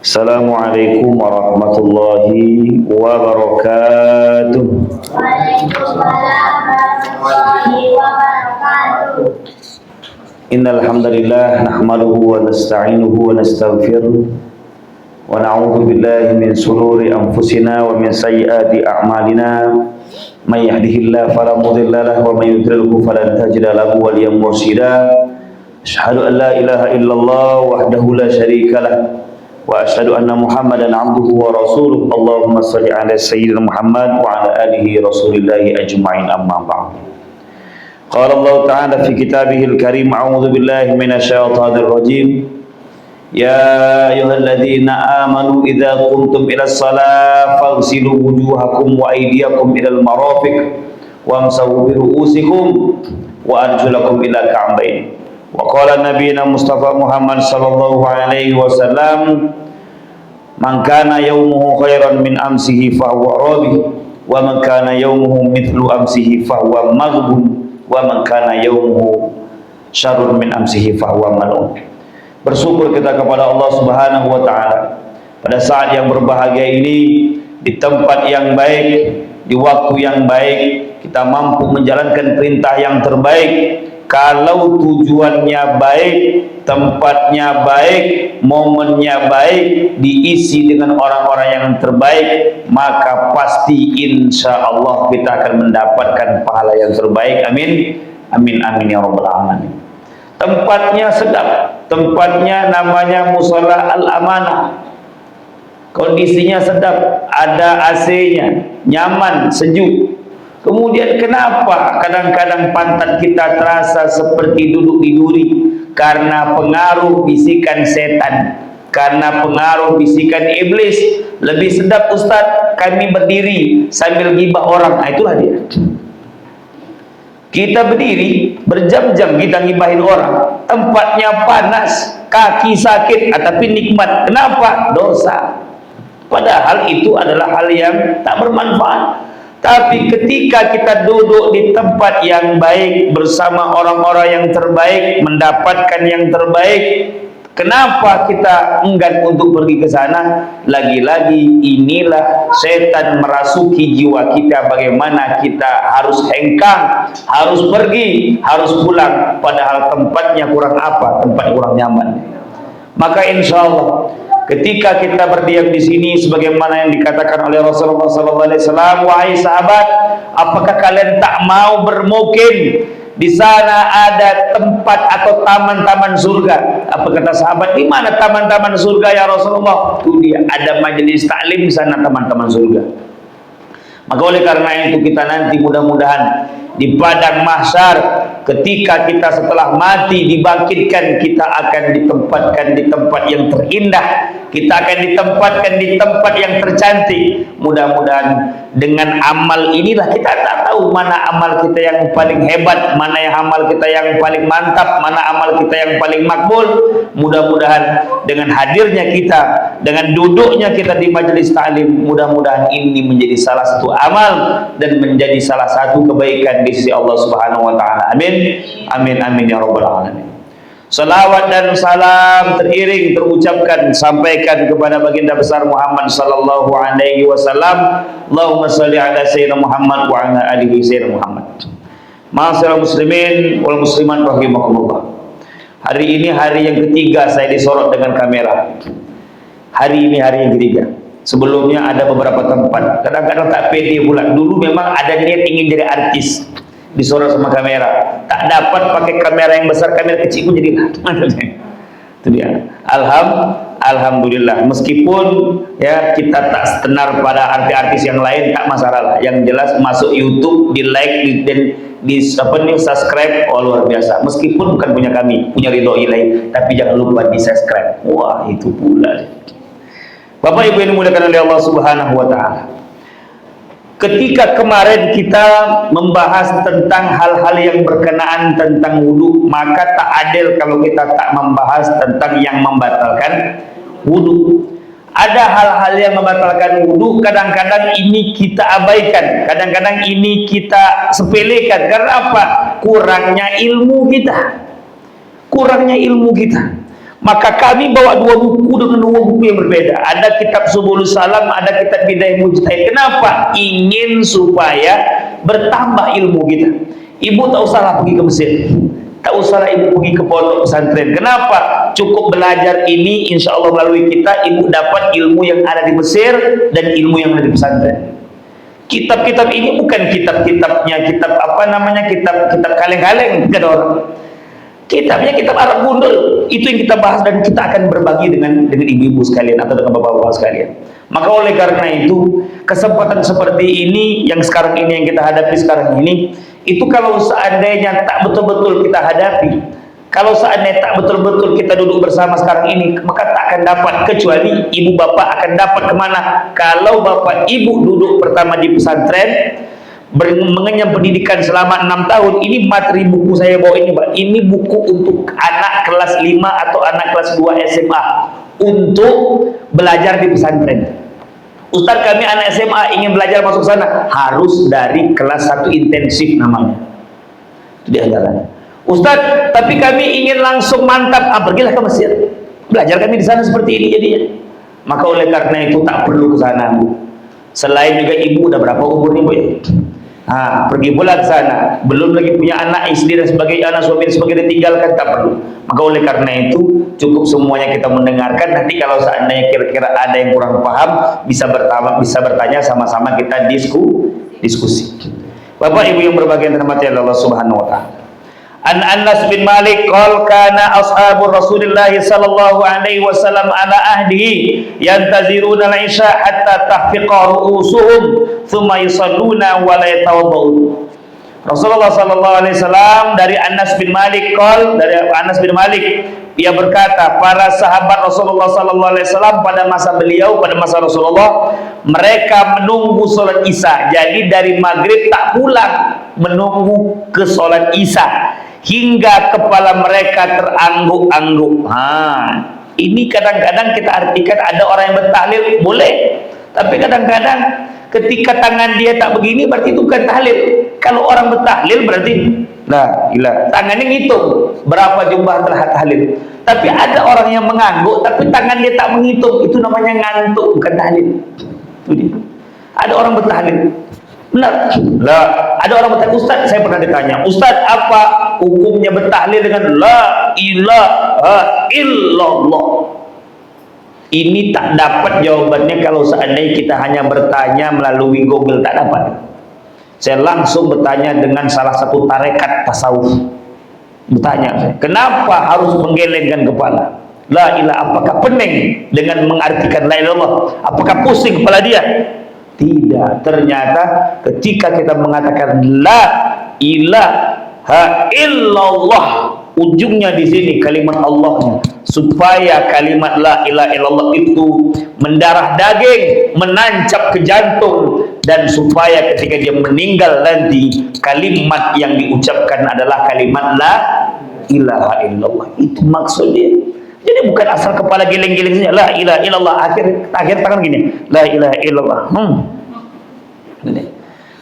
Assalamualaikum warahmatullahi wabarakatuh. Waalaikumsalam warahmatullahi wabarakatuh. Innal hamdalillah nahmaduhu wa nasta'inuhu wa nastaghfiruh wa na'udzu billahi min shururi anfusina wa min sayyiati a'malina. May yahdihillahu fala mudilla lahu wa may yudlilhu falan tajida lahu waliyyan mursyida. Asyhadu an la ilaha illallah wahdahu la syarika lah wa asyhadu anna Muhammadan abduhu wa rasuluh. Allahumma shalli ala sayyidina Muhammad wa ala alihi rasulillahi ajma'in, amma ba'd. Qala Allah ta'ala fi kitabihil karim, a'udzu billahi minasyaitonir rajim. Ya ayyuhalladzina amanu idza qumtum ilas salati faghsilu wujuhakum wa aydiyakum ilal marafiq wamsahu bi ru'usikum wa arjulakum ila ka'bayn. Wa qala nabiyina Mustafa Muhammad sallallahu alaihi wasallam, man kana yaumuhu khairan min amsihi fahuwa rabi wa man kana yaumuhu mithlu amsihi fahuwa maghbun wa man kana yaumuhu syarrun min amsihi fahuwa mal'un. Bersyukur kita kepada Allah Subhanahu wa taala pada saat yang berbahagia ini, di tempat yang baik, di waktu yang baik, kita mampu menjalankan perintah yang terbaik. Kalau tujuannya baik, tempatnya baik, momennya baik, diisi dengan orang-orang yang terbaik, maka pasti insya Allah kita akan mendapatkan pahala yang terbaik. Amin, amin, amin ya rabbal alamin. Tempatnya sedap, tempatnya namanya Mushola Al-Amanah. Kondisinya sedap, ada AC-nya, nyaman, sejuk. Kemudian kenapa kadang-kadang pantat kita terasa seperti duduk di duri? Karena pengaruh bisikan setan, karena pengaruh bisikan iblis. Lebih sedap Ustadz kami berdiri sambil gibah orang. Nah, itulah dia. Kita berdiri berjam-jam kita ngibahin orang, tempatnya panas, kaki sakit, tapi nikmat. Kenapa? Dosa. Padahal itu adalah hal yang tak bermanfaat. Tapi ketika kita duduk di tempat yang baik bersama orang-orang yang terbaik, mendapatkan yang terbaik, kenapa kita enggan untuk pergi ke sana? Lagi-lagi inilah setan merasuki jiwa kita, bagaimana kita harus hengkang, harus pergi, harus pulang, padahal tempatnya kurang apa? Tempat kurang nyaman. Maka insya Allah ketika kita berdiam di sini, sebagaimana yang dikatakan oleh Rasulullah SAW, wahai sahabat, apakah kalian tak mau bermukim? Di sana ada tempat atau taman-taman surga. Apa kata sahabat? Di mana taman-taman surga ya Rasulullah? Itu dia, ada majelis taklim di sana, taman-taman surga. Maka oleh karena itu kita nanti mudah-mudahan di padang mahsyar, ketika kita setelah mati dibangkitkan, kita akan ditempatkan di tempat yang terindah, kita akan ditempatkan di tempat yang tercantik. Mudah-mudahan dengan amal inilah kita tak tahu mana amal kita yang paling hebat, mana yang amal kita yang paling mantap, mana amal kita yang paling makbul. Mudah-mudahan dengan hadirnya kita, dengan duduknya kita di majelis ta'lim, mudah-mudahan ini menjadi salah satu amal dan menjadi salah satu kebaikan di sisi Allah Subhanahu wa taala. Amin. Amin, amin ya rabbal alamin. Salawat dan salam teriring terucapkan sampaikan kepada baginda besar Muhammad sallallahu alaihi wasallam. Allahumma shalli ala sayyidina Muhammad wa ala alihi sayyidina Muhammad. Ma'asyiral muslimin wal muslimat rahimakumullah. Hari ini hari yang ketiga saya disorot dengan kamera. Hari ini hari yang ketiga. Sebelumnya ada beberapa tempat, kadang-kadang tak pede pula. Dulu memang ada niat ingin jadi artis, disorot sama kamera, tak dapat pakai kamera yang besar, kamera kecil pun jadilah. Itu dia. Alhamdulillah, meskipun ya kita tak setenar pada artis-artis yang lain, tak masalah. Yang jelas masuk YouTube, di like dan di subscribe, oh luar biasa. Meskipun bukan punya kami, punya ridho ilahi, tapi jangan lupa di subscribe. Wah, itu pula. Bapak Ibu yang dimuliakan oleh Allah Subhanahu wa taala. Ketika kemarin kita membahas tentang hal-hal yang berkenaan tentang wudu, maka tak adil kalau kita tak membahas tentang yang membatalkan wudu. Ada hal-hal yang membatalkan wudu, kadang-kadang ini kita abaikan, kadang-kadang ini kita sepelekan. Karena apa? Kurangnya ilmu kita. Kurangnya ilmu kita. Maka kami bawa dua buku dengan dua buku yang berbeda. Ada kitab Subulus Salam, ada kitab Bidayah Mujtahid. Kenapa? Ingin supaya bertambah ilmu kita. Ibu tak usahlah pergi ke Mesir, tak usahlah ibu pergi ke pondok pesantren. Kenapa? Cukup belajar ini, insya Allah melalui kita ibu dapat ilmu yang ada di Mesir dan ilmu yang ada di pesantren. Kitab-kitab ini bukan kitab-kitabnya kitab kaleng-kaleng kata orang. Kitabnya kitab Arab gundul, itu yang kita bahas dan kita akan berbagi dengan ibu-ibu sekalian atau dengan bapak-bapak sekalian. Maka oleh karena itu, kesempatan seperti ini yang sekarang ini yang kita hadapi sekarang ini, itu kalau seandainya tak betul-betul kita hadapi, kalau seandainya tak betul-betul kita duduk bersama sekarang ini, maka tak akan dapat, kecuali ibu bapak akan dapat kemana? Kalau bapak ibu duduk pertama di pesantren, mengenyam pendidikan selama 6 tahun. Ini materi buku saya bawa ini, Pak. Ini buku untuk anak kelas 5 atau anak kelas 2 SMA untuk belajar di pesantren. Ustaz, kami anak SMA ingin belajar masuk sana, harus dari kelas 1 intensif namanya. Itu di antaranya. Ustaz, tapi kami ingin langsung mantap, pergilah ke Mesir. Belajar kami di sana seperti ini jadinya. Maka oleh karena itu tak perlu ke sana, Bu. Selain juga ibu udah berapa umurnya, Bu ya? Pergi pula ke sana, belum lagi punya anak, istri dan sebagainya, anak suami dan sebagainya ditinggalkan, tak perlu. Maka oleh karena itu cukup semuanya kita mendengarkan. Nanti kalau seandainya kira-kira ada yang kurang paham, bisa bertanya, sama-sama kita diskusi. Bapak Ibu yang berbahagia dan dirahmati Allah Subhanahu wa taala. An Anas bin Malik qol kana ashabur Rasulillah sallallahu alaihi wasallam ala ahdihi yantaziruna al-isha hatta tahfiqa ru'usuhum thumma yusalluna wa la yatawadda'un. Rasulullah sallallahu alaihi wasallam dari Anas bin Malik dia berkata, para sahabat Rasulullah sallallahu alaihi wasallam pada masa Rasulullah, mereka menunggu salat Isya. Jadi dari maghrib tak pulang, menunggu ke salat Isya hingga kepala mereka terangguk-angguk. Ini kadang-kadang kita artikan ada orang yang bertahlil, boleh. Tapi kadang-kadang ketika tangan dia tak begini, berarti itu bukan tahlil. Kalau orang bertahlil berarti tangannya ngitung berapa jumlah telah tahlil. Tapi ada orang yang mengangguk tapi tangan dia tak menghitung, itu namanya ngantuk, bukan tahlil. Itu dia. Ada orang bertahlil, benar. Ada orang bertahlil. Ustaz, saya pernah ditanya, Ustaz, apa hukumnya bertahlil dengan la ilaha illallah? Ini tak dapat jawabannya kalau seandainya kita hanya bertanya melalui Google, tak dapat. Saya langsung bertanya dengan salah satu tarekat tasawuf. Bertanya saya, kenapa harus menggelengkan kepala? La ilaha, apakah pening dengan mengartikan la ilallah? Apakah pusing kepala dia? Tidak. Ternyata ketika kita mengatakan la ilaha illallah, ujungnya di sini kalimat Allahnya, supaya kalimat la ilaha illallah itu mendarah daging, menancap ke jantung, dan supaya ketika dia meninggal nanti kalimat yang diucapkan adalah kalimat la ilaha illallah. Itu maksudnya. Jadi bukan asal kepala geleng-geleng saja la ilaha illallah, akhir tangan gini la ilaha illallah.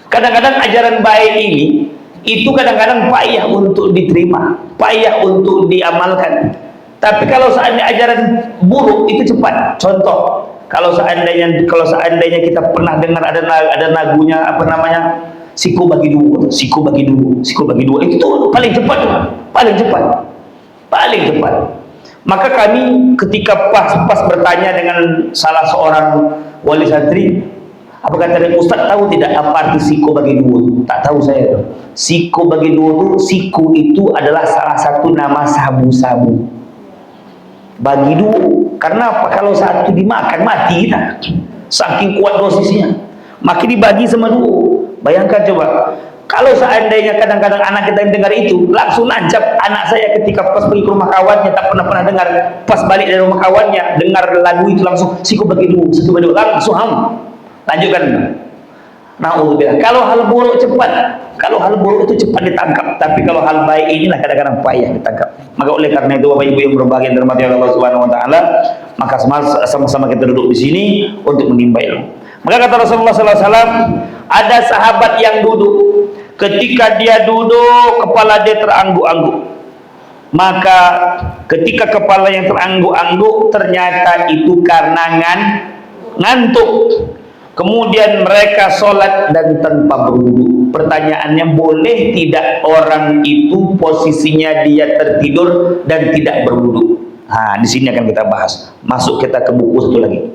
Kadang-kadang ajaran baik ini itu kadang-kadang payah untuk diterima, payah untuk diamalkan. Tapi kalau seandainya ajaran buruk itu cepat. Contoh, kalau seandainya kita pernah dengar ada lagunya apa namanya, siku bagi dua, itu tuh paling cepat. Maka kami ketika pas bertanya dengan salah seorang wali santri, apa kata dia, Ustaz tahu tidak apa arti siku bagi dua? Tak tahu saya. Siku bagi dua siku itu adalah salah satu nama sabu-sabu. Bagi dua, karena apa? Kalau satu dimakan mati kita, saking kuat dosisnya, makin dibagi sama dua. Bayangkan coba, kalau seandainya kadang-kadang anak kita yang dengar itu langsung nancap. Anak saya ketika pas pergi ke rumah kawannya, tak pernah dengar, pas balik dari rumah kawannya dengar lagu itu langsung siku bagi dua, langsung lanjutkan. Na'udzubillah. Kalau hal buruk itu cepat ditangkap, tapi kalau hal baik inilah kadang-kadang payah ditangkap. Maka oleh karena itu Bapak Ibu yang berbahagia dirahmati Allah Subhanahu wa taala, maka sama-sama kita duduk di sini untuk menimba ilmu. Maka kata Rasulullah sallallahu alaihi wasallam, ada sahabat yang duduk, ketika dia duduk kepala dia terangguk-angguk. maka ketika kepala yang terangguk-angguk ternyata itu karena ngantuk. Kemudian mereka sholat dan tanpa berwudu. Pertanyaannya, boleh tidak orang itu posisinya dia tertidur dan tidak berwudu? Nah, di sini akan kita bahas. Masuk kita ke buku satu lagi.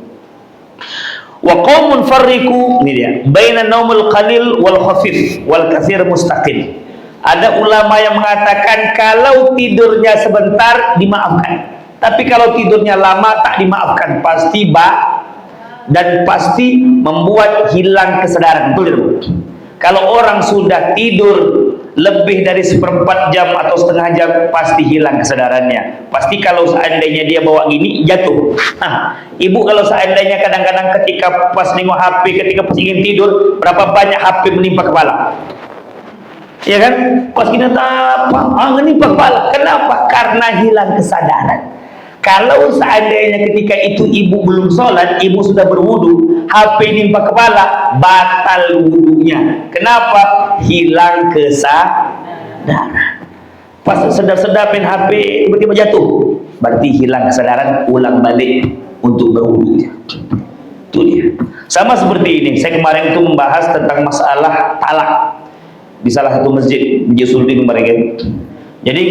Wa qaumun farriqu, ini dia, baina naumul qalil wal khafif wal katsir mustaqil. Ada ulama yang mengatakan kalau tidurnya sebentar dimaafkan, tapi kalau tidurnya lama tak dimaafkan, pasti dan pasti membuat hilang kesadaran. Betul. Kalau orang sudah tidur lebih dari 1/4 jam atau setengah jam, pasti hilang kesadarannya. Pasti kalau seandainya dia bawa gini, jatuh. Ibu kalau seandainya kadang-kadang ketika pas nengok HP, ketika pas ingin tidur, berapa banyak HP menimpa kepala? Ya kan? Pas kita menimpa kepala. Kenapa? Karena hilang kesadaran. Kalau seandainya ketika itu ibu belum sholat, ibu sudah berwudu, HP nimpa kepala, batal wudunya. Kenapa? Hilang kesadaran. Pas sedap-sedap main HP, tiba-tiba jatuh, berarti hilang kesadaran, ulang balik untuk berwudu. Itu dia. Sama seperti ini, saya kemarin itu membahas tentang masalah talak di salah satu masjid, Masjid Sultan mereka. Jadi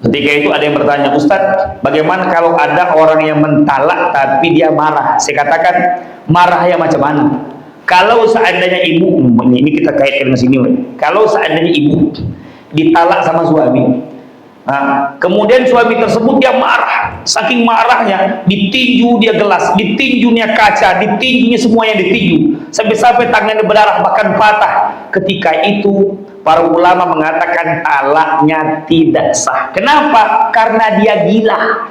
ketika itu ada yang bertanya, Ustadz, bagaimana kalau ada orang yang mentalak tapi dia marah? Saya katakan, marah yang macam mana? Kalau seandainya ibu, ini kita kaitkan ke sini, kalau seandainya ibu ditalak sama suami, kemudian suami tersebut dia marah, saking marahnya ditinju dia gelas, ditinjunya kaca, ditinjunya semua yang ditinju, sampai-sampai tangannya berdarah bahkan patah. Ketika itu para ulama mengatakan talaknya tidak sah. Kenapa? Karena dia gila.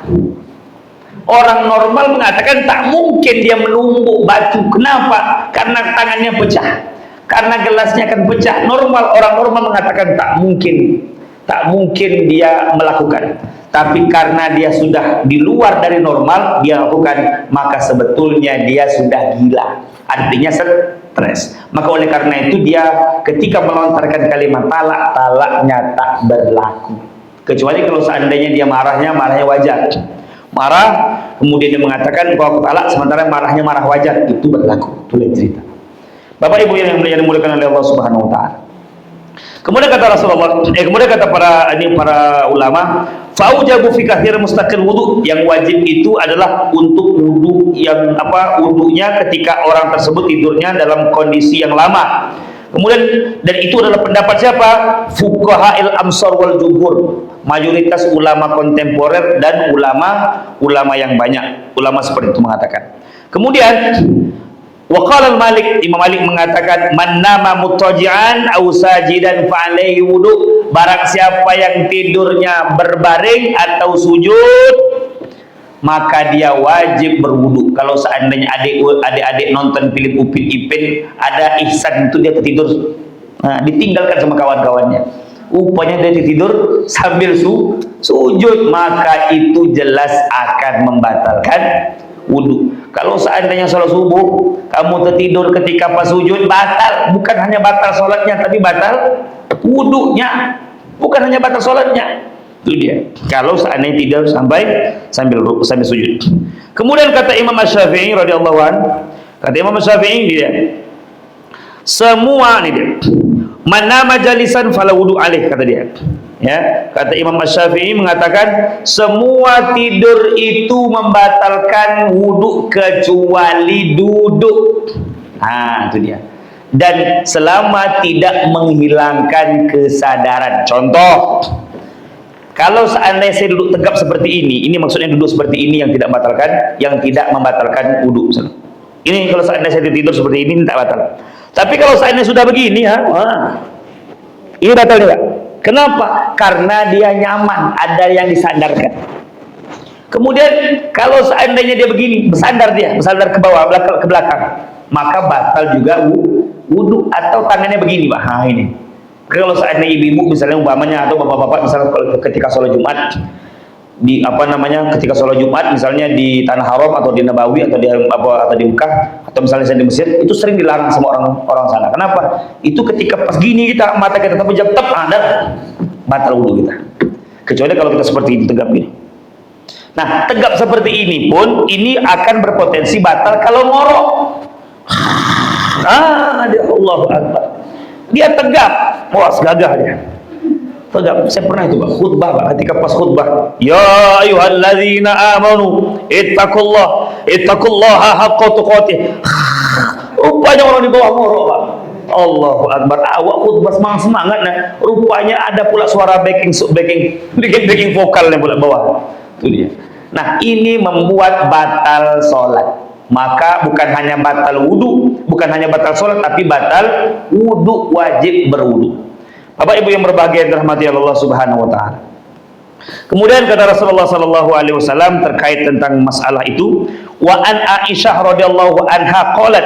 Orang normal mengatakan tak mungkin dia menumbuk batu. Kenapa? Karena tangannya pecah, karena gelasnya akan pecah. Orang normal mengatakan tak mungkin dia melakukan. Tapi karena dia sudah di luar dari normal, dia lakukan, maka sebetulnya dia sudah gila, artinya stres. Maka oleh karena itu dia ketika melontarkan kalimat talak, talaknya tak berlaku. Kecuali kalau seandainya dia marahnya wajar. Marah, kemudian dia mengatakan bahwa talak, sementara marahnya marah wajar, itu berlaku. Itu lain cerita. Bapak Ibu yang dimuliakan oleh Allah Subhanahu wa taala. Kemudian kata Rasulullah, kemudian kata para ulama, faujabu fi katsir mustaqil wudu, yang wajib itu adalah untuk wudu yang wudunya ketika orang tersebut tidurnya dalam kondisi yang lama. Kemudian, dan itu adalah pendapat siapa? Fuqaha'il amsar wal jumhur, mayoritas ulama kontemporer dan ulama yang banyak. Ulama seperti itu mengatakan. Kemudian waqala Malik, Imam Malik mengatakan, man nama muttaji'an aw sajidan fa alaihi wudu, barang siapa yang tidurnya berbaring atau sujud, maka dia wajib berwudu. Kalau seandainya adik-adik nonton film Upin Ipin, ada Ihsan itu dia tertidur, ditinggalkan sama kawan-kawannya, rupanya dia tidur sambil sujud, maka itu jelas akan membatalkan wudu. Kalau seandainya sholat subuh kamu tertidur ketika pas sujud, batal. Bukan hanya batal sholatnya, tapi batal wudunya. Bukan hanya batal sholatnya. Itu dia. Kalau seandainya tidur sambil sujud. Kemudian kata Imam Syafi'i radhiyallahu anhu, kata Imam Syafi'i dia, semua ini dia, mana majalisan fala wudu alaih, kata dia. Ya, kata Imam Syafi'i mengatakan semua tidur itu membatalkan wudu kecuali duduk. Itu dia. Dan selama tidak menghilangkan kesadaran. Contoh, kalau seandainya saya duduk tegap seperti ini maksudnya duduk seperti ini yang tidak membatalkan wudu. Ini kalau seandainya saya tidur seperti ini tidak batal. Tapi kalau seandainya sudah begini, ini batal juga. Kenapa? Karena dia nyaman, ada yang disandarkan. Kemudian kalau seandainya dia begini, bersandar ke bawah, ke belakang, maka batal juga wudu. Atau tangannya begini, Pak. Ini. Kalau seandainya ibu-ibu misalnya umpamanya atau bapak-bapak misalnya ketika sholat Jumat ketika sholat Jumat misalnya di Tanah Haram atau di Nabawi atau di Mekah atau misalnya di Mesir, itu sering dilarang sama orang sana. Kenapa? Itu ketika pas gini kita mata kita terpejam, ada batal wudu kita. Kecuali kalau kita seperti itu tegap ini. Nah, tegap seperti ini pun ini akan berpotensi batal kalau ngorok. Dia Allahu Akbar. Dia tegap, was gagah dia. Tegap. Saya pernah itu, Pak, khutbah, Pak, ketika pas khutbah, ya ayyuhalladzina amanu ittaqullaha haqqa tuqatih. Rupanya orang di bawah ngorok, Pak. Allahu Akbar. Awak khutbah semangat nah. Rupanya ada pula suara backing vokalnya pula bawah. Itu dia. Nah, ini membuat batal sholat. Maka bukan hanya batal wudu, bukan hanya batal sholat, tapi batal wudu, wajib berwudu. Bapak Ibu yang berbahagia dirahmati Allah Subhanahu wa taala. Kemudian kata Rasulullah sallallahu alaihi wasallam terkait tentang masalah itu, wa an Aisyah radhiyallahu anha qalat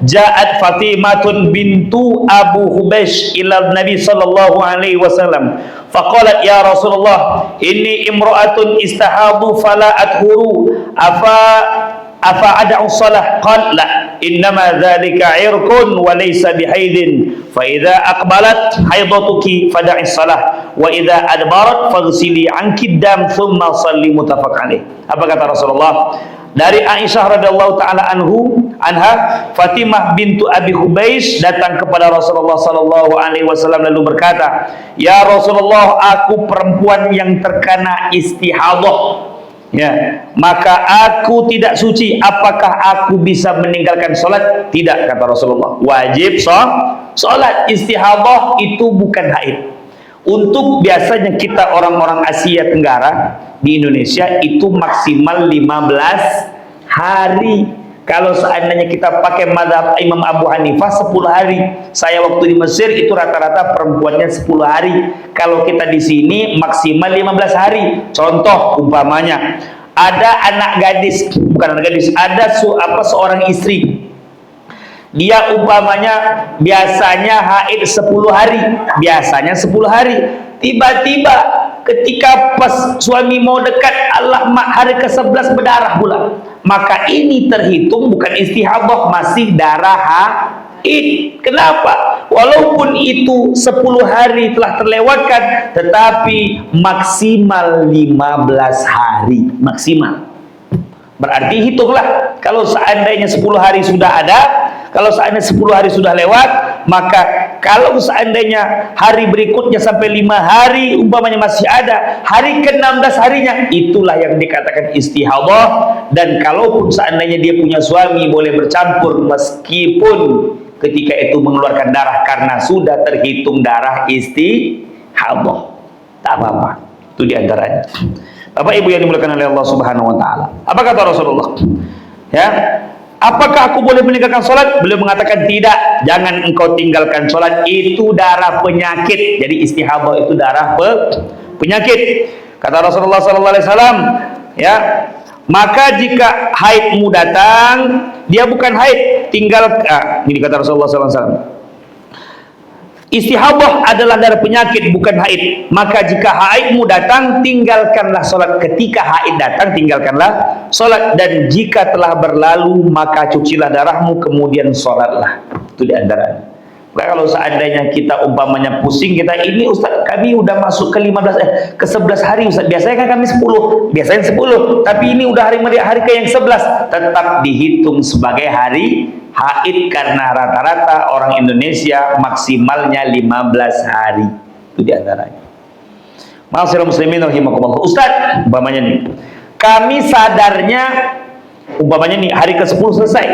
ja'at Fatimatun bintu Abu Hubaysh ila Nabi sallallahu alaihi wasallam faqalat ya Rasulullah inni imra'atun istahadu fala adhuru afa ad'u salah qala la innama dzalika irqun wa laysa bihaidin fa idza aqbalat haidatuki fad'i salah wa idza adbarat faghsili anki dam thumma shalli muttafaq alaih. Apa kata Rasulullah? Dari Aisyah radhiyallahu taala anha, Fatimah bintu Abi Hubaysh datang kepada Rasulullah sallallahu alaihi wasallam lalu berkata, "Ya Rasulullah, aku perempuan yang terkena istihadah. Ya, maka aku tidak suci. Apakah aku bisa meninggalkan sholat?" Tidak, kata Rasulullah. Wajib sholat. Istihadah itu bukan haid. Untuk biasanya kita orang-orang Asia Tenggara di Indonesia itu maksimal 15 hari. Kalau seandainya kita pakai mazhab Imam Abu Hanifah 10 hari. Saya waktu di Mesir itu rata-rata perempuannya 10 hari. Kalau kita di sini maksimal 15 hari. Contoh umpamanya ada ada seorang istri. Dia umpamanya biasanya haid 10 hari. Tiba-tiba ketika pas suami mau dekat, Allah hari ke-11 berdarah pula. Maka ini terhitung bukan istihadah, masih darah haid. Kenapa? Walaupun itu 10 hari telah terlewatkan, tetapi maksimal 15 hari. Maksimal. Berarti hitunglah, kalau seandainya 10 hari sudah ada, kalau seandainya 10 hari sudah lewat, maka kalau seandainya hari berikutnya sampai 5 hari umpamanya masih ada, hari ke-16 harinya, itulah yang dikatakan istihadah. Dan kalaupun seandainya dia punya suami, boleh bercampur meskipun ketika itu mengeluarkan darah karena sudah terhitung darah istihadah. Tak apa-apa. Itu diantaranya. Bapak Ibu yang dimuliakan oleh Allah Subhanahu wa taala. Apa kata Rasulullah? Ya. Apakah aku boleh meninggalkan sholat? Beliau mengatakan tidak. Jangan engkau tinggalkan sholat. Itu darah penyakit. Jadi istihadah itu darah penyakit. Kata Rasulullah sallallahu alaihi wasallam, ya. Maka jika haidmu datang, dia bukan haid, ini kata Rasulullah sallallahu alaihi wasallam. Istihadah adalah darah penyakit, bukan haid. Maka jika haidmu datang, tinggalkanlah sholat. Ketika haid datang, tinggalkanlah sholat. Dan jika telah berlalu, maka cucilah darahmu, kemudian sholatlah. Itu diantaranya. Kalau seandainya kita umpamanya pusing, kita ini Ustaz, kami udah masuk ke 11 hari Ustaz. Biasanya kan kami 10. Tapi ini udah hari ke yang 11. Tetap dihitung sebagai hari haid karena rata-rata orang Indonesia maksimalnya 15 hari. Itu diantaranya. Ma'asyiral muslimin rahimakumullah. Ustaz, umpamanya nih, kami sadarnya umpamanya nih hari ke-10 selesai.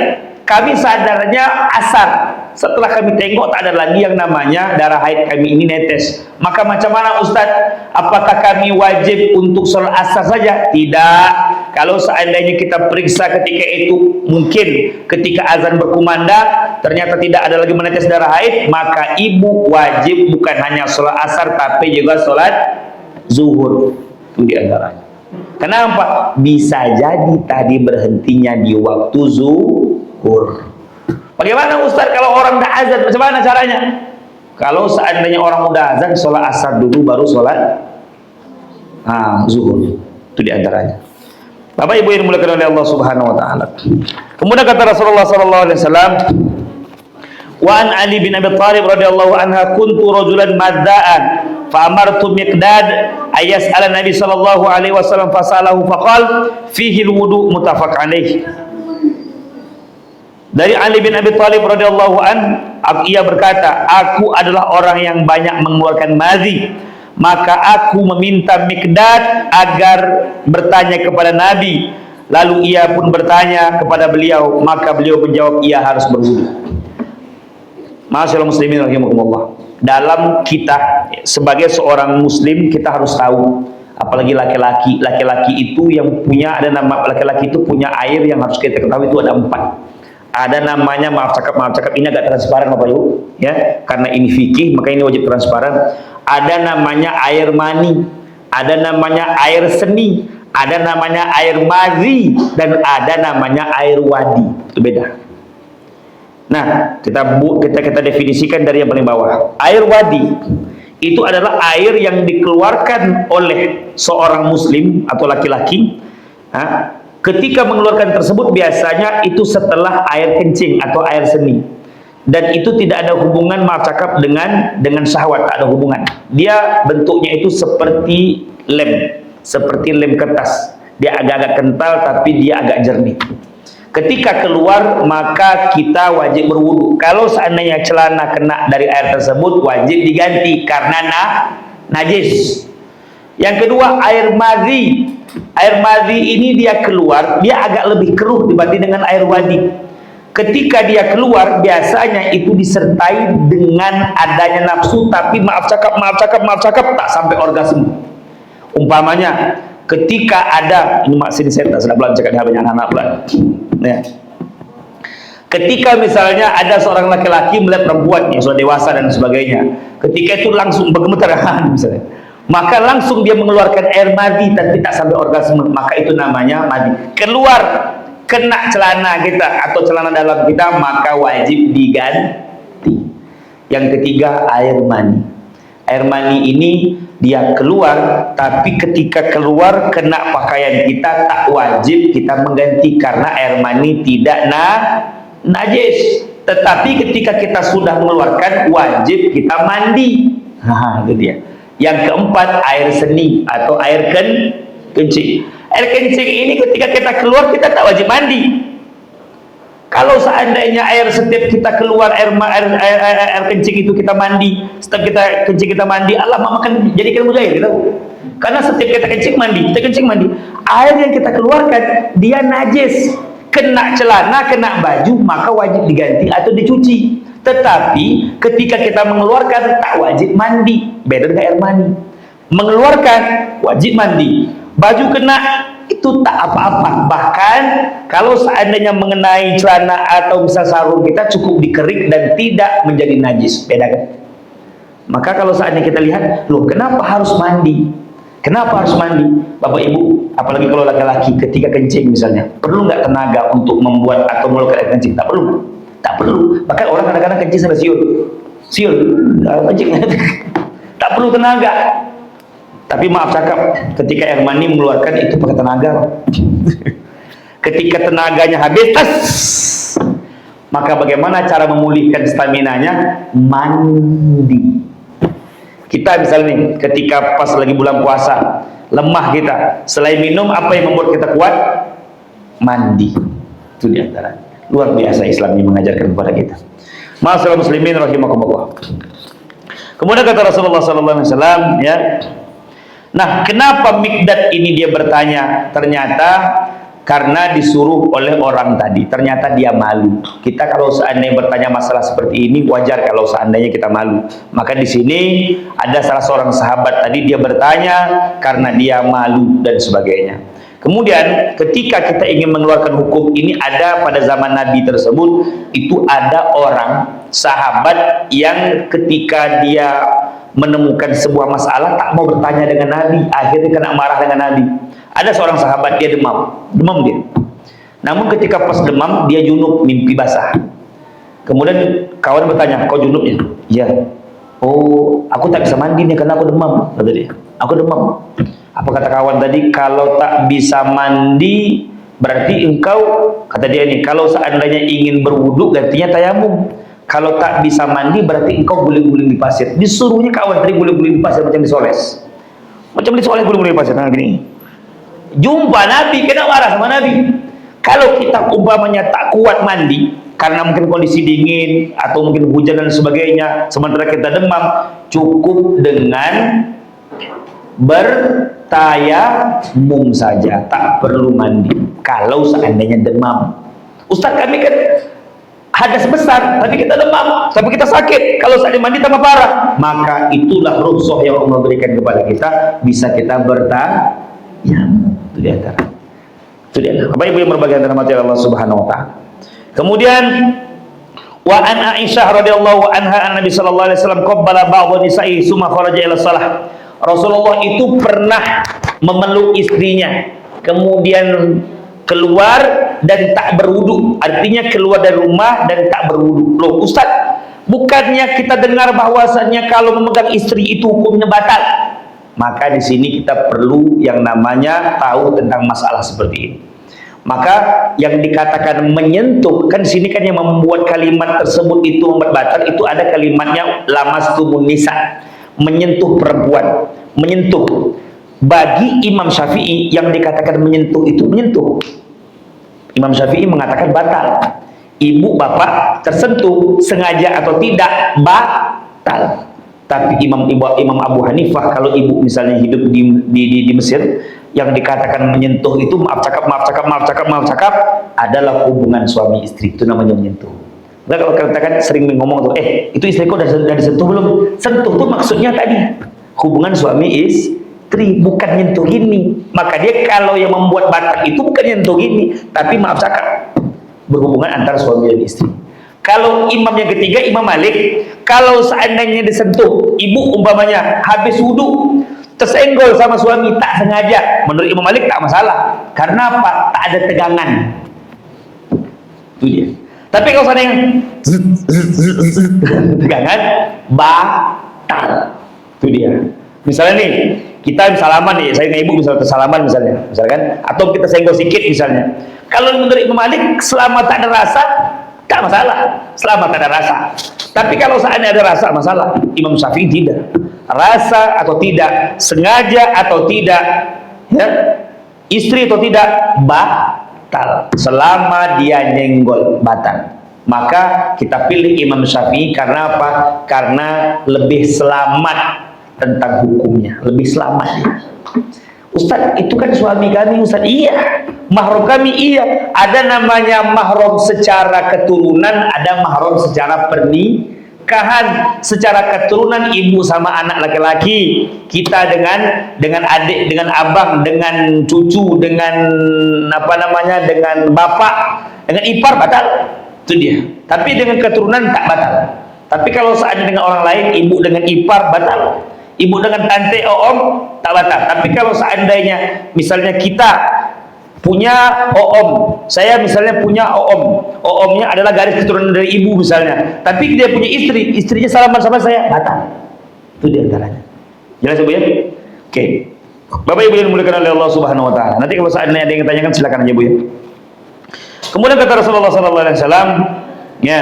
Kami sadarnya asar. Setelah kami tengok tak ada lagi yang namanya darah haid kami ini netes. Maka macam mana Ustaz? Apakah kami wajib untuk sholat asar saja? Tidak. Kalau seandainya kita periksa ketika itu, mungkin ketika azan berkumandang ternyata tidak ada lagi menetes darah haid, maka ibu wajib bukan hanya sholat asar tapi juga sholat zuhur. Itu diantaranya. Kenapa? Bisa jadi tadi berhentinya di waktu zuhur. Bagaimana Ustaz kalau orang dah azan? Macam mana caranya? Kalau seandainya orang udah azan, sholat asar dulu baru sholat zuhur. Itu diantaranya. Bapak Ibu yang dimuliakan oleh Allah Subhanahu wa taala. Kemudian kata Rasulullah sallallahu alaihi wasallam, "Wa an Ali bin Abi Thalib radhiyallahu anha kuntu rajulan madza'an fa amartu Miqdad ayas ala Nabi sallallahu alaihi wasallam fasalahu faqal fihi alwudu muttafaq alaih. Dari Ali bin Abi Thalib radhiyallahu an, ia berkata, aku adalah orang yang banyak mengeluarkan madhi, maka aku meminta Miqdad agar bertanya kepada Nabi, lalu ia pun bertanya kepada beliau, maka beliau menjawab ia harus berwudu. Ma'asyiral muslimin rahimakumullah. Dalam kita sebagai seorang muslim, kita harus tahu, apalagi laki-laki itu yang punya, ada nama laki-laki itu punya air yang harus kita ketahui itu ada 4. Ada namanya, maaf cakap ini agak transparan Bapak Ibu ya, karena ini fikih maka ini wajib transparan. Ada namanya air mani, ada namanya air seni, ada namanya air madhi, dan ada namanya air wadi. Itu beda. Nah, kita definisikan dari yang paling bawah. Air wadi itu adalah air yang dikeluarkan oleh seorang muslim atau laki-laki ketika mengeluarkan tersebut, biasanya itu setelah air kencing atau air seni, dan itu tidak ada hubungan, maaf cakap, dengan syahwat, tak ada hubungan. Dia bentuknya itu seperti lem kertas. Dia agak-agak kental tapi dia agak jernih. Ketika keluar maka kita wajib berwudu. Kalau seandainya celana kena dari air tersebut, wajib diganti karena najis. Yang kedua, air madhi. Air madhi ini dia keluar, dia agak lebih keruh dibanding dengan air wadi. Ketika dia keluar, biasanya itu disertai dengan adanya nafsu, tapi maaf cakap tak sampai orgasme. Umpamanya, ketika ada, ini maksudnya saya tak sedap cakap dengan banyak anak pelan. Ya. Ketika misalnya ada seorang laki-laki melihat perempuan yang sudah dewasa dan sebagainya, ketika itu langsung bergemetar misalnya, maka langsung dia mengeluarkan air madhi tapi tak sampai orgasme, maka itu namanya madhi. Keluar kena celana kita atau celana dalam kita, maka wajib diganti. Yang ketiga, air mani. Air mani ini dia keluar, tapi ketika keluar kena pakaian kita, tak wajib kita mengganti karena air mani tidak najis. Tetapi ketika kita sudah mengeluarkan, wajib kita mandi. Itu dia. Yang keempat, air seni atau air kencing. Air kencing ini ketika kita keluar, kita tak wajib mandi. Kalau seandainya setiap kita keluar air kencing itu kita mandi, setiap kita kencing kita mandi, Allah makan jadikan mujahid gitu. Karena setiap kita kencing mandi, air yang kita keluarkan dia najis, kena celana, kena baju, maka wajib diganti atau dicuci. Tetapi ketika kita mengeluarkan, tak wajib mandi, beda dengan air mani. Mengeluarkan wajib mandi, baju kena itu tak apa-apa. Bahkan kalau seandainya mengenai celana atau misal sarung kita, cukup dikerik dan tidak menjadi najis, beda kan? Maka kalau seandainya kita lihat, loh kenapa harus mandi? Kenapa harus mandi? Bapak Ibu, apalagi kalau laki-laki ketika kencing misalnya, perlu nggak tenaga untuk membuat atau mengeluarkan air kencing? Tak perlu. Tak perlu. Bahkan orang kadang-kadang kencing sampai siul kencing. Tak perlu tenaga. Tapi maaf cakap, ketika air mani mengeluarkan itu pakai tenaga. Ketika tenaganya habis, maka bagaimana cara memulihkan staminanya? Mandi. Kita misalnya ketika pas lagi bulan puasa, lemah kita, selain minum, apa yang membuat kita kuat? Mandi. Itu diantara. Luar biasa Islam ini mengajarkan kepada kita. Ma'asyiral muslimin rahimakumullah. Kemudian kata Rasulullah sallallahu alaihi wasallam, ya. Nah, kenapa Miqdad ini dia bertanya? Ternyata karena disuruh oleh orang tadi. Ternyata dia malu. Kita kalau seandainya bertanya masalah seperti ini, wajar kalau seandainya kita malu. Maka di sini ada salah seorang sahabat tadi, dia bertanya karena dia malu dan sebagainya. Kemudian ketika kita ingin mengeluarkan hukum ini, ada pada zaman Nabi tersebut itu ada orang sahabat yang ketika dia menemukan sebuah masalah tak mau bertanya dengan Nabi, akhirnya kena marah dengan Nabi. Ada seorang sahabat, dia demam dia. Namun ketika pas demam, dia junub, mimpi basah. Kemudian kawan bertanya, kau junubnya? Iya. Oh, aku tak bisa mandi nih karena aku demam, kata dia. Aku demam. Apa kata kawan tadi? Kalau tak bisa mandi, berarti engkau, kata dia ini, kalau seandainya ingin berwudu, gantinya tayamum. Kalau tak bisa mandi berarti engkau guling-guling di pasir. Disuruhnya kawan tadi guling-guling di pasir macam disoles. Macam disoles guling-guling di pasir. Nah gini. Jumpa Nabi, kena marah sama Nabi. Kalau kita umpamanya tak kuat mandi karena mungkin kondisi dingin atau mungkin hujan dan sebagainya, sementara kita demam, cukup dengan bertayamum saja, tak perlu mandi. Kalau seandainya demam, Ustaz kami kan hadas besar, tapi kita demam, tapi kita sakit. Kalau seandainya mandi tambah parah, maka itulah rukhsah yang Allah berikan kepada kita, bisa kita bertayamum. Itu di antara. Itu dia. Bapak Ibu yang berbahagia dalam hati Allah Subhanahu wa taala. Kemudian wa an Aisyah radhiyallahu anha Nabi sallallahu alaihi wasallam qabbala ba'd nisa'i summa kharaja ila shalah. Rasulullah itu pernah memeluk istrinya, kemudian keluar dan tak berwudu. Artinya keluar dari rumah dan tak berwudu. Loh, Ustaz, bukannya kita dengar bahwasanya kalau memegang istri itu hukumnya batal? Maka di sini kita perlu yang namanya tahu tentang masalah seperti ini. Maka yang dikatakan menyentuh, kan di sini kan yang membuat kalimat tersebut itu membuat batal, itu ada kalimatnya lamastumun nisa, menyentuh perempuan, menyentuh. Bagi Imam Syafi'i yang dikatakan menyentuh itu menyentuh. Imam Syafi'i mengatakan batal. Ibu bapak tersentuh sengaja atau tidak batal. Tapi Imam Abu Hanifah, kalau ibu misalnya hidup di Mesir, yang dikatakan menyentuh itu maaf cakap adalah hubungan suami istri, itu namanya menyentuh. Nah, kalau kita kan sering ngomong tuh, itu istriku udah disentuh belum? Sentuh tuh maksudnya tadi hubungan suami istri, bukan nyentuh gini. Maka dia kalau yang membuat batal itu bukan nyentuh gini, tapi maaf cakap berhubungan antara suami dan istri. Kalau imam yang ketiga, Imam Malik, kalau seandainya disentuh, ibu umpamanya habis wudu tersenggol sama suami tak sengaja, menurut Imam Malik tak masalah. Karena apa? Tak ada tegangan. Itu dia. Tapi kalau seandainya tegangan, batal. Itu dia. Misalnya nih, kita salaman nih, saya dengan ibu misalnya tersalaman misalkan, atau kita senggol sedikit misalnya. Kalau menurut Imam Malik, selama tak ada rasa, tak masalah, selama tak ada rasa. Tapi kalau seandainya ada rasa, masalah. Imam Syafi'i tidak. Rasa atau tidak, sengaja atau tidak, ya, istri atau tidak, batal. Selama dia nyenggol, batal. Maka kita pilih Imam Syafi'i karena apa? Karena lebih selamat tentang hukumnya, lebih selamat dia. Ustaz, itu kan suami kami, Ustaz. Iya. Mahram kami, iya. Ada namanya mahram secara keturunan, ada mahram secara pernikahan. Secara keturunan ibu sama anak laki-laki, kita dengan adik, dengan abang, dengan cucu, dengan dengan bapak, dengan ipar batal. Itu dia. Tapi dengan keturunan tak batal. Tapi kalau seandainya dengan orang lain, ibu dengan ipar batal. Ibu dengan tante, om, tak batal. Tapi kalau seandainya misalnya kita punya om, saya misalnya punya omnya adalah garis keturunan dari ibu misalnya, tapi dia punya istri, istrinya salaman sama saya, batal. Itu diantaranya. Jelas Bu ya? Oke. Bapak Ibu yang dimuliakan oleh Allah Subhanahu wa taala. Nanti kalau seandainya ada yang tanyakan silakan aja Bu ya. Kemudian kata Rasulullah sallallahu alaihi wasallam, ya.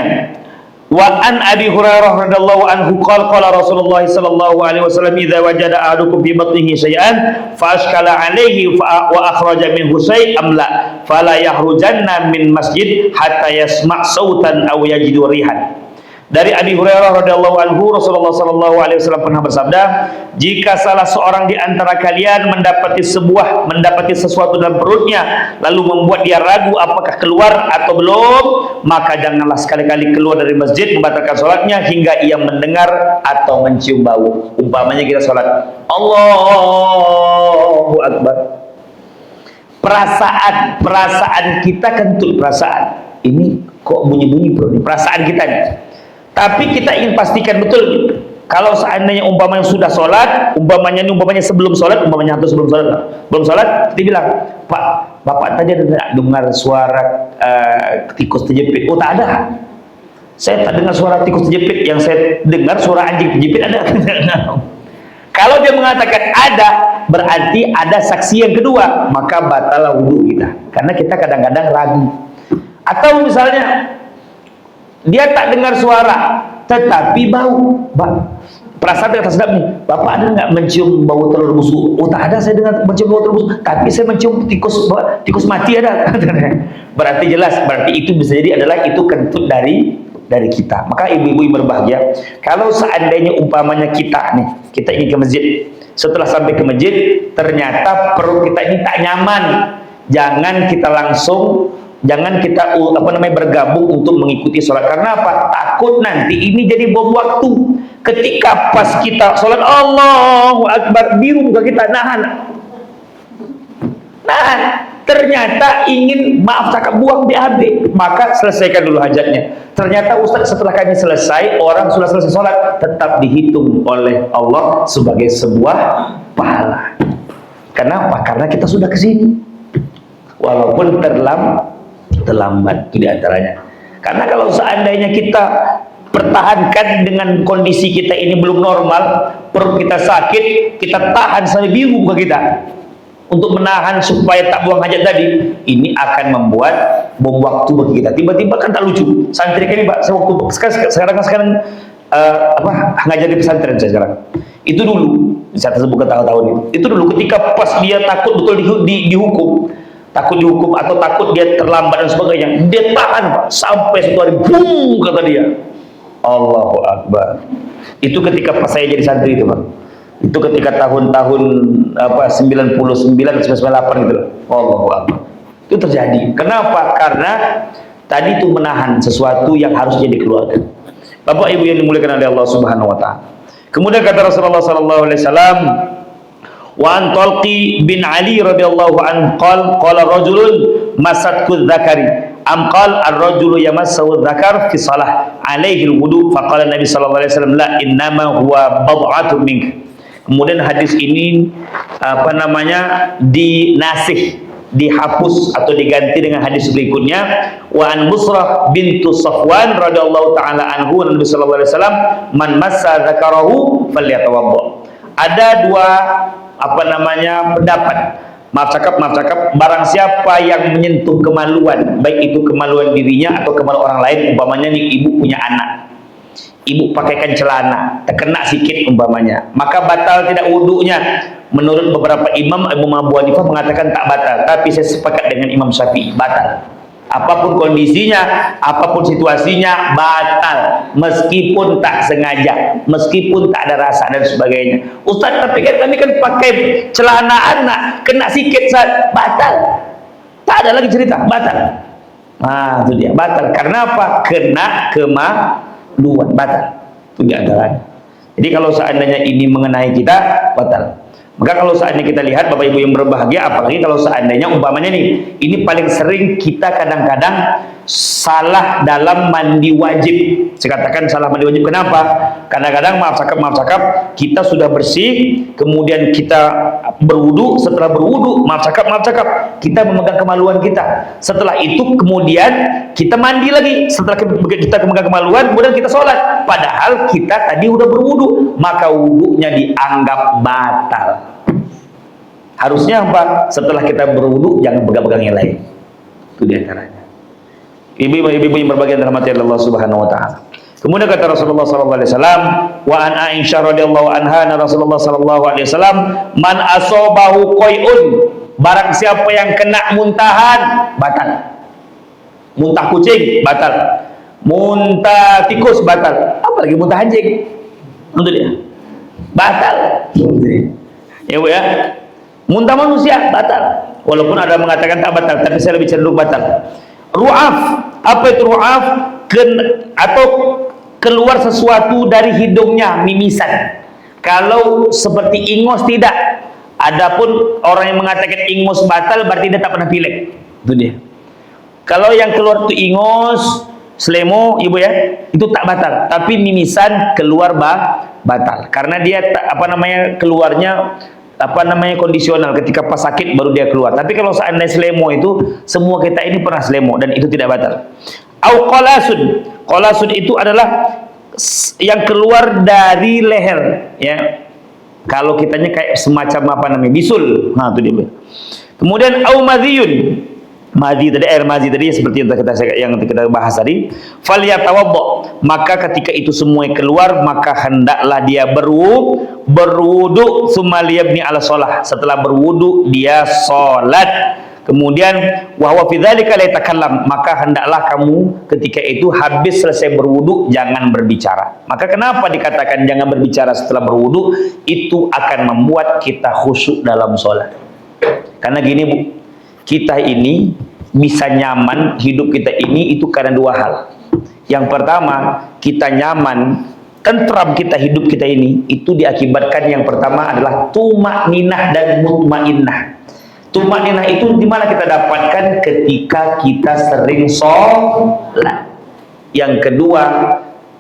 Wa an Abi Hurairah radhiyallahu anhu qala Rasulullah sallallahu alaihi wasallam idza wajada ahadukum fi batnihi syai'an fa ashkala alaihi wa akhraja minhu syai'an la fala yahrujanna min masjid hatta yasma' sautan aw yajidu rihan. Dari Abi Hurairah radhiyallahu anhu, Rasulullah sallallahu alaihi wasallam pernah bersabda, jika salah seorang di antara kalian mendapati sesuatu dalam perutnya lalu membuat dia ragu apakah keluar atau belum, maka janganlah sekali-kali keluar dari masjid membatalkan sholatnya hingga ia mendengar atau mencium bau. Umpamanya kita sholat, Allahu Akbar, perasaan kita kentut, perasaan ini kok bunyi-bunyi bro, ini perasaan kita nih. Tapi kita ingin pastikan betul. Kalau seandainya umpamanya sudah sholat, umpamanya sebelum sholat, umpamanya atau sebelum sholat, belum sholat, dia bilang, Pak, Bapak tadi ada dengar suara tikus terjepit? Oh, tak ada. Saya tak dengar suara tikus terjepit. Yang saya dengar suara anjing terjepit ada. Kalau dia mengatakan ada, berarti ada saksi yang kedua, maka batal wudhu kita. Karena kita kadang-kadang ragu. Atau misalnya dia tak dengar suara, tetapi bau. Perasaan kata sedap nih, Bapak ada nggak mencium bau telur busuk? Oh tak ada, saya dengar mencium bau telur busuk, tapi saya mencium tikus mati ada. Berarti jelas, berarti itu bisa jadi adalah itu kentut dari kita. Maka ibu-ibu yang berbahagia, kalau seandainya umpamanya kita ingin ke masjid, setelah sampai ke masjid ternyata perut kita ini tak nyaman, jangan kita bergabung untuk mengikuti sholat. Karena apa? Takut nanti ini jadi bom waktu. Ketika pas kita sholat Allahu Akbar, biru muka kita, nahan, ternyata ingin buang BAB, maka selesaikan dulu hajatnya. Ternyata Ustaz, setelah kami selesai, orang sudah selesai sholat, tetap dihitung oleh Allah sebagai sebuah pahala. Kenapa? Karena kita sudah ke sini, walaupun terlambat, itu diantaranya. Karena kalau seandainya kita pertahankan dengan kondisi kita ini belum normal, perut kita sakit, kita tahan sampai biru muka kita untuk menahan supaya tak buang hajat tadi, ini akan membuat bom waktu bagi kita. Tiba-tiba kan tak lucu. Santri kami Pak, sekarang ngajar di pesantren saya sekarang. Itu dulu, saya sebutkan tahun-tahun itu dulu ketika pas dia takut betul dihukum, takut dihukum atau takut dia terlambat dan sebagainya, dia tahan Pak sampai suatu hari boom kata dia, Allahu Akbar. Itu ketika pas saya jadi santri itu Pak. Itu ketika tahun-tahun 99 98 gitu. Allahu Akbar. Itu terjadi. Kenapa? Karena tadi itu menahan sesuatu yang harusnya dikeluarkan. Bapak Ibu yang dimuliakan oleh Allah Subhanahu wa taala. Kemudian kata Rasulullah sallallahu alaihi wasallam, wa an Talqi bin Ali radhiyallahu anhu qala rajulun masatku dzakari am qala ar-rajulu yamassu dzakar fi shalah alaihi al-wudu faqala Nabi sallallahu alaihi wasallam la innama huwa bad'atun mink. Kemudian hadis ini dinasih, dihapus atau diganti dengan hadis berikutnya, wa an Busrah bintu Safwan radhiyallahu taala anhu Nabi sallallahu alaihi wasallam man massa dzakarahu falyatawadda. Ada dua pendapat, maaf cakap, barang siapa yang menyentuh kemaluan, baik itu kemaluan dirinya atau kemaluan orang lain, umpamanya nih ibu punya anak, ibu pakaikan celana, terkena sikit umpamanya, maka batal tidak wudunya. Menurut beberapa Imam Abu Hanifah mengatakan tak batal, tapi saya sepakat dengan Imam Syafi'i, batal. Apapun kondisinya, apapun situasinya, batal. Meskipun tak sengaja, meskipun tak ada rasa dan sebagainya. Ustaz, tapi kan kami kan pakai celana anak, kena sikit saat, batal. Tak ada lagi cerita, batal. Nah, itu dia, batal. Karena apa? Kena kemaluan, batal. Itu diantaranya. Jadi kalau seandainya ini mengenai kita, batal. Maka kalau seandainya kita lihat Bapak Ibu yang berbahagia, apalagi kalau seandainya umpamanya nih, ini paling sering kita kadang-kadang salah dalam mandi wajib. Saya katakan salah mandi wajib, kenapa? Kadang-kadang maaf cakap, kita sudah bersih, kemudian kita berwudu, setelah berwudu, maaf cakap, kita memegang kemaluan kita. Setelah itu kemudian kita mandi lagi, setelah kita memegang kemaluan, kemudian kita sholat. Padahal kita tadi udah berwudu, maka wudunya dianggap batal. Harusnya apa? Setelah kita berwudu jangan pegang-pegang yang lain. Itu diantaranya. Ibu-ibu yang berbahagia dalam hati Allah Subhanahu wa taala. Kemudian kata Rasulullah sallallahu alaihi wasallam, wa an Aisyah radhiyallahu anha Rasulullah sallallahu alaihi wasallam, man asabahu qai'un, barang siapa yang kena muntahan, batal. Muntah kucing, batal. Muntah tikus, batal. Apalagi muntah anjing. Untuk dia. Batal. Ya Bu ya. Muntah manusia batal, walaupun ada mengatakan tak batal, tapi saya lebih cenderung batal. Ru'af, apa itu ru'af? Atau keluar sesuatu dari hidungnya, mimisan. Kalau seperti ingus tidak. Adapun orang yang mengatakan ingus batal berarti dia tak pernah pilek. Itu dia. Kalau yang keluar itu ingus, selemo, ibu ya, itu tak batal, tapi mimisan keluar batal. Karena dia keluarnya kondisional, ketika pas sakit baru dia keluar. Tapi kalau seandainya selemo itu, semua kita ini pernah selemo dan itu tidak batal. Au qalasun itu adalah yang keluar dari leher, ya. Kalau kitanya kayak semacam bisul. Nah, itu dia. Kemudian au madhiyun. Madhi tadi, air madhi tadi seperti yang kita bahas tadi. Falyatawaddo, maka ketika itu semua keluar, maka hendaklah dia berwudu, summa liyabni ala shalah, setelah berwudu dia salat. Kemudian wa huwa fi dzalika la yatakallam, maka hendaklah kamu ketika itu habis selesai berwudu jangan berbicara. Maka kenapa dikatakan jangan berbicara setelah berwudu? Itu akan membuat kita khusyuk dalam sholat. Karena gini Bu, kita ini bisa nyaman, hidup kita ini itu karena dua hal. Yang pertama, kita nyaman, tentram kita hidup kita ini itu diakibatkan yang pertama adalah tumakninah dan mutmainnah. Tumakninah itu dimana kita dapatkan? Ketika kita sering sholat. Yang kedua,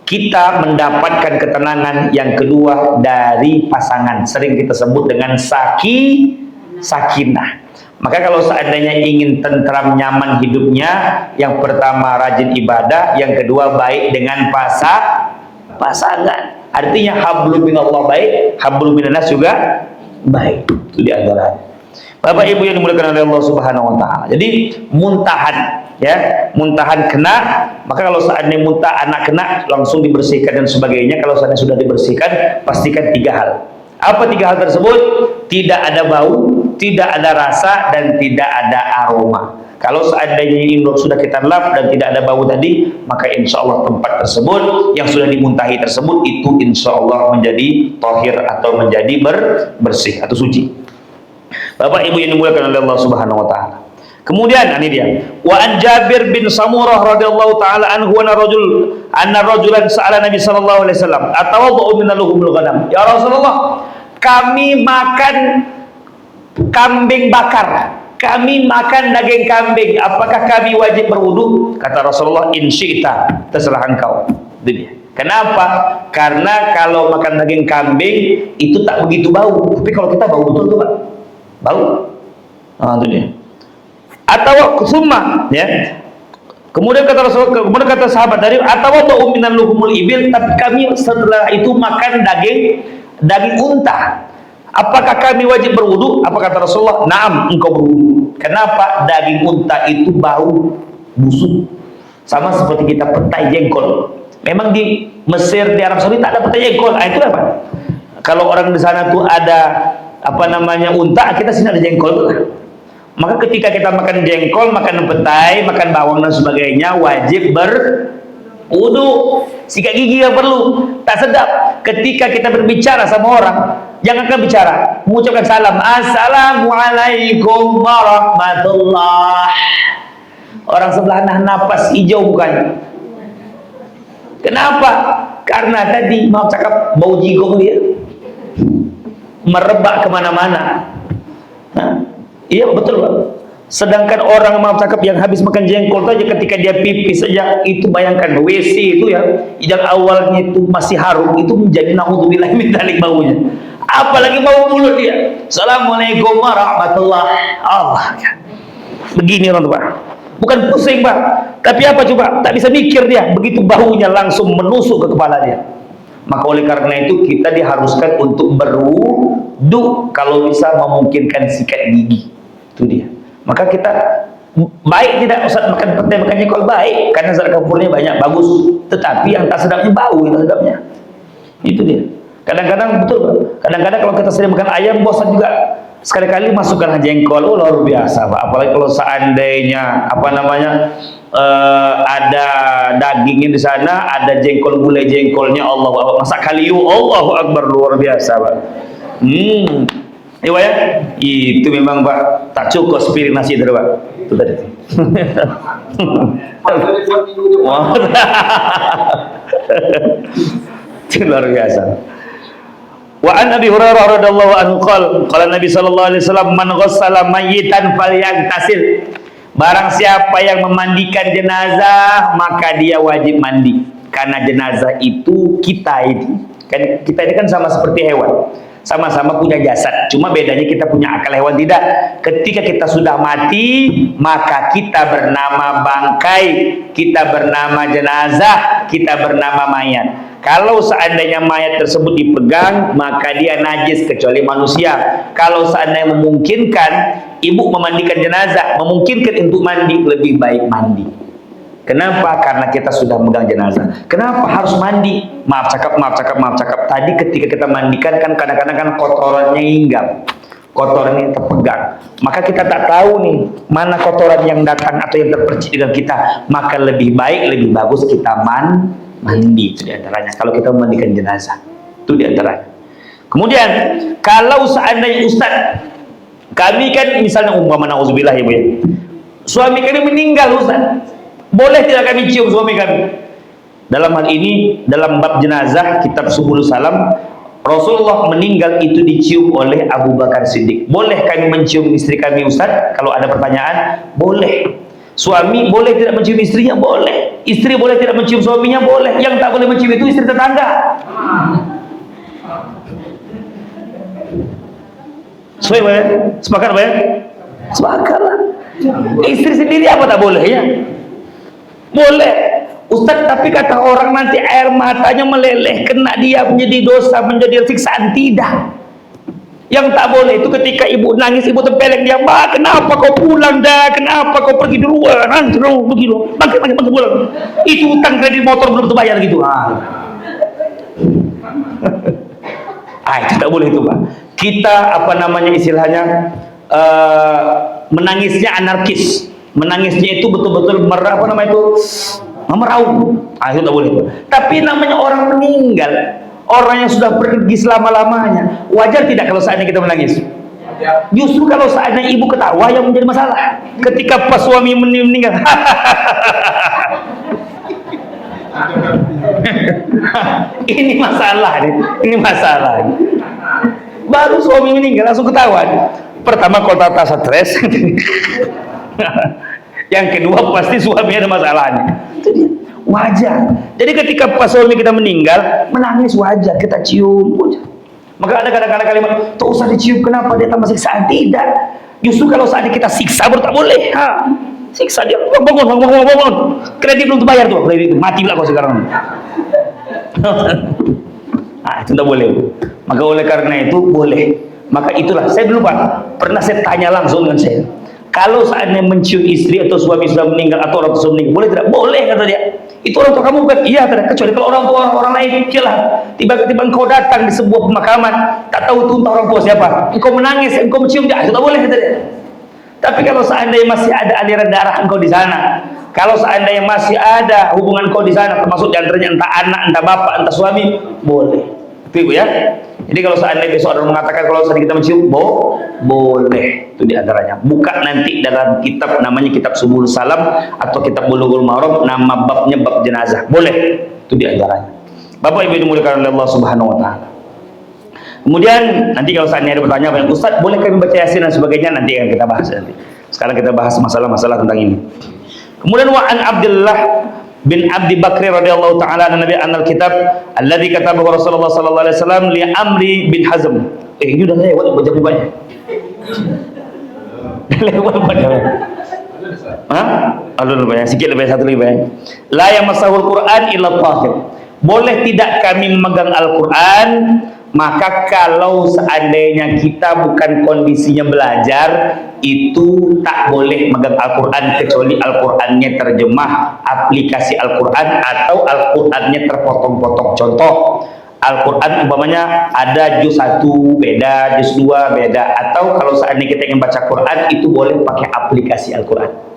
kita mendapatkan ketenangan. Yang kedua, dari pasangan, sering kita sebut dengan sakinah. Maka kalau seandainya ingin tentram nyaman hidupnya, yang pertama rajin ibadah, yang kedua baik dengan pasangan. Artinya hablum minallah baik, hablum minannas juga baik. Itu di antara Bapak Ibu yang dimuliakan oleh Allah Subhanahu wa taala. Jadi muntahan, ya, muntahan kena, maka kalau seandainya muntah anak kena langsung dibersihkan dan sebagainya. Kalau seandainya sudah dibersihkan, pastikan 3 hal. Apa 3 hal tersebut? Tidak ada bau, tidak ada rasa, dan tidak ada aroma. Kalau seandainya ini sudah kita lap dan tidak ada bau tadi, maka insya Allah tempat tersebut yang sudah dimuntahi tersebut itu insya Allah menjadi tahir atau menjadi bersih atau suci. Bapak Ibu yang dimuliakan oleh Allah Subhanahu wa taala. Kemudian ini dia. Wa an Jabir bin Samurah radhiyallahu taala anhu anna rajulan sa'ala Nabi sallallahu alaihi wasallam, "Atawaddu min al-luhumil ghanam?" Ya Rasulullah, kami makan kambing bakar. Kami makan daging kambing. Apakah kami wajib berwudu? Kata Rasulullah, "In syi'ta." Terserah engkau. Itu dia. Kenapa? Karena kalau makan daging kambing itu tak begitu bau. Tapi kalau kita bau betul tuh, Pak. Bau. Nah, itu dia. Atau summa, ya. Kemudian kata Rasul, kemudian kata sahabat dari atau minal luhumul ibil, tapi kami setelah itu makan daging unta. Apakah kami wajib berwudu? Apa kata Rasulullah? Naam, engkau berwudu. Kenapa? Daging unta itu bau busuk. Sama seperti kita petai jengkol. Memang di Mesir, di Arab Saudi tak ada petai jengkol. Itu apa? Kalau orang di sana tuh ada unta, kita sini ada jengkol. Maka ketika kita makan jengkol, makan petai, makan bawang dan sebagainya, wajib berwudu. Sikat gigi yang perlu. Tak sedap ketika kita berbicara sama orang, jangan kan bicara, mengucapkan salam, assalamualaikum warahmatullah. Orang sebelah napas hijau bukan? Kenapa? Karena tadi mau cakap bau jigong dia merebak kemana-mana. Nah, iya betul Pak. Sedangkan orang maaf cakap yang habis makan jengkol saja ketika dia pipis saja, itu bayangkan WC itu ya, yang awalnya itu masih harum, itu menjadi naudzubillah min dzalik baunya. Apalagi bau mulut dia. Assalamualaikum warahmatullahi wabarakatuh. Begini orang Pak. Bukan pusing Pak, tapi apa coba? Tak bisa mikir dia, begitu baunya langsung menusuk ke kepala dia. Maka oleh karena itu kita diharuskan untuk berwudu kalau bisa memungkinkan sikat gigi. Itu dia. Maka kita baik tidak usah makan petai, makan jengkol baik karena zat kapurnya banyak, bagus. Tetapi yang tak sedapnya bau, yang tak sedapnya. Itu dia. Kadang-kadang betul, kadang-kadang kalau kita sering makan ayam bosan juga. Sekali-kali masukkan jengkol, oh luar biasa Pak. Apalagi kalau seandainya ada dagingnya di sana, ada jengkol, gulai jengkolnya, Allah masak kaliu, Allahu Akbar, luar biasa Pak. Ya Pak ya, itu memang Pak tak cukup spirit nasi itu Pak. Itu tadi. Luar biasa. Wa an Abi Hurairah radhiyallahu anhu qala Nabi sallallahu alaihi wasallam, man ghassala mayyitan falyaghtasil. Barang siapa yang memandikan jenazah, maka dia wajib mandi. Karena jenazah itu kita ini kan sama seperti hewan. sama-sama punya jasad. Cuma bedanya kita punya akal, hewan tidak. Ketika kita sudah mati, maka kita bernama bangkai, kita bernama jenazah, kita bernama mayat. Kalau seandainya mayat tersebut dipegang, maka dia najis kecuali manusia. Kalau seandainya memungkinkan ibu memandikan jenazah, memungkinkan untuk mandi, lebih baik mandi. Kenapa? Karena kita sudah megang jenazah. Kenapa harus mandi? Maaf cakap. Tadi ketika kita mandikan kan kadang-kadang kan kotorannya hinggap, kotorannya terpegang. Maka kita tak tahu nih mana kotoran yang datang atau yang terpercik dengan kita. Maka lebih baik, lebih bagus kita mandi. Itu diantaranya. Kalau kita memandikan jenazah, itu diantaranya. Kemudian kalau seandainya Ustaz, kami kan misalnya umpama na'udzubillah ya Bu ya, suami kami meninggal Ustaz, boleh tidak kami cium suami kami? Dalam hal ini, dalam bab jenazah, kitab Subul Salam, Rasulullah meninggal itu dicium oleh Abu Bakar Siddiq. Boleh kami mencium istri kami Ustaz? Kalau ada pertanyaan, boleh. Suami boleh tidak mencium istrinya? Boleh. Istri boleh tidak mencium suaminya? Boleh. Yang tak boleh mencium itu istri tetangga. Sepakat Pak ya? Sepakat lah. Istri sendiri apa tak boleh ya? Boleh. Ustaz, tapi kata orang nanti air matanya meleleh, kena dia menjadi dosa, menjadi siksaan. Tidak. Yang tak boleh itu ketika ibu nangis, ibu tempeleng dia, "Ma, kenapa kau pulang dah? Kenapa kau pergi duluan? Begitu. Bangkit pulang." Itu utang kredit motor belum terbayar gitu. Itu tak boleh itu Pak. Kita apa namanya istilahnya menangisnya anarkis. Menangisnya itu betul-betul meraung. Itu tak boleh. Tapi namanya orang meninggal, orang yang sudah pergi selama-lamanya, wajar tidak kalau saatnya kita menangis? Justru kalau saatnya ibu ketawa yang menjadi masalah. Ketika pas suami meninggal, ini masalah nih. Ini masalah. Baru suami meninggal langsung ketawa. Pertama kota rasa stres. Yang kedua pasti suami ada masalahnya. Itu dia. Wajar. Jadi ketika pas suami kita meninggal, menangis wajar, kita cium. Maka ada kadang-kadang kalimat, "Tak usah dicium, kenapa dia tambah siksaan?" Tidak. Justru kalau saat kita siksa baru tak boleh. Siksa dia, bangun. Kredit belum terbayar tuh, kredit itu mati lah kau sekarang. Itu tak boleh. Maka oleh karena itu boleh. Maka itulah saya dulu Pak, pernah saya tanya langsung dengan saya. Kalau saatnya mencium istri atau suami sudah meninggal atau orang tua sudah meninggal, boleh tidak? Boleh kata dia. Itu orang tua kamu bukan? Iya kata dia. Kecuali kalau orang tua orang lain, iyalah. Tiba-tiba engkau datang di sebuah pemakaman, tak tahu itu entah orang tua siapa. Engkau menangis, engkau mencium dia, itu tak boleh kata dia. Tapi kalau seandainya masih ada aliran darah engkau di sana, kalau seandainya masih ada hubungan engkau di sana, termasuk diantaranya entah anak, entah bapak, entah suami, boleh. Itu Ibu ya. Jadi kalau seandainya besok ada orang mengatakan kalau saat kita mencium, boleh. Itu diantaranya. Buka nanti dalam kitab namanya kitab Subul Salam atau kitab Bulughul Maram, nama babnya bab jenazah. Boleh. Itu diantaranya. Bapak Ibu dimuliakan oleh Allah Subhanahu Wa Taala. Kemudian nanti kalau seandainya ada pertanyaan, Ustaz, boleh kami baca Yasin dan sebagainya? Nanti akan kita bahas nanti. Sekarang kita bahas masalah-masalah tentang ini. Kemudian wa an Abdullah bin Abdi Bakri radhiyallahu taala Nabi anal kitab alladzi katabahu Rasulullah sallallahu alaihi wasallam li Amri bin Hazm. Ini udah lewat baca banyak. Lewat banyak. Banyak sikit lebih satu lebih banyak. La yamassahul Quran illa tahir. Boleh tidak kami memegang Al-Quran? Maka kalau seandainya kita bukan kondisinya belajar, itu tak boleh megang Al-Quran kecuali Al-Qurannya terjemah, aplikasi Al-Quran, atau Al-Qurannya terpotong-potong. Contoh, Al-Quran umpamanya ada juz 1 beda, juz 2 beda, atau kalau seandainya kita ingin baca Quran, itu boleh pakai aplikasi Al-Quran.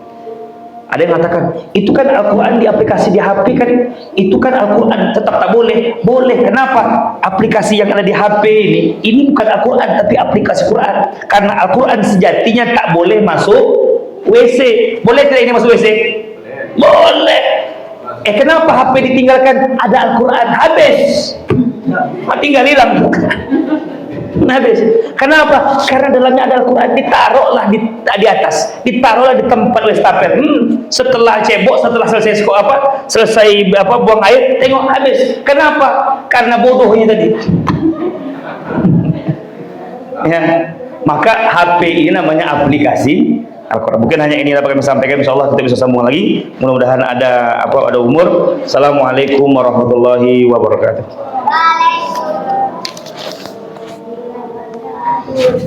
Ada yang mengatakan, itu kan Al-Quran di aplikasi di HP kan, itu kan Al-Quran, tetap tak boleh. Boleh, kenapa? Aplikasi yang ada di HP ini bukan Al-Quran, tapi aplikasi Quran. Karena Al-Quran sejatinya tak boleh masuk WC. Boleh tidak ini masuk WC? Boleh. Kenapa HP ditinggalkan? Ada Al-Quran, habis. Tinggal hilang. Habis. Kenapa? Karena dalamnya ada Al-Quran, ditaruhlah di atas, ditaruhlah di tempat wastafel. Setelah cebok, setelah selesai buang air, tengok habis. Kenapa? Karena bodohnya tadi. Ya, maka HP ini namanya aplikasi Al-Quran. Mungkin hanya ini yang dapat kami sampaikan. Insyaallah kita bisa sambung lagi. Mudah-mudahan ada umur. Assalamualaikum warahmatullahi wabarakatuh. Waalaikumsalam.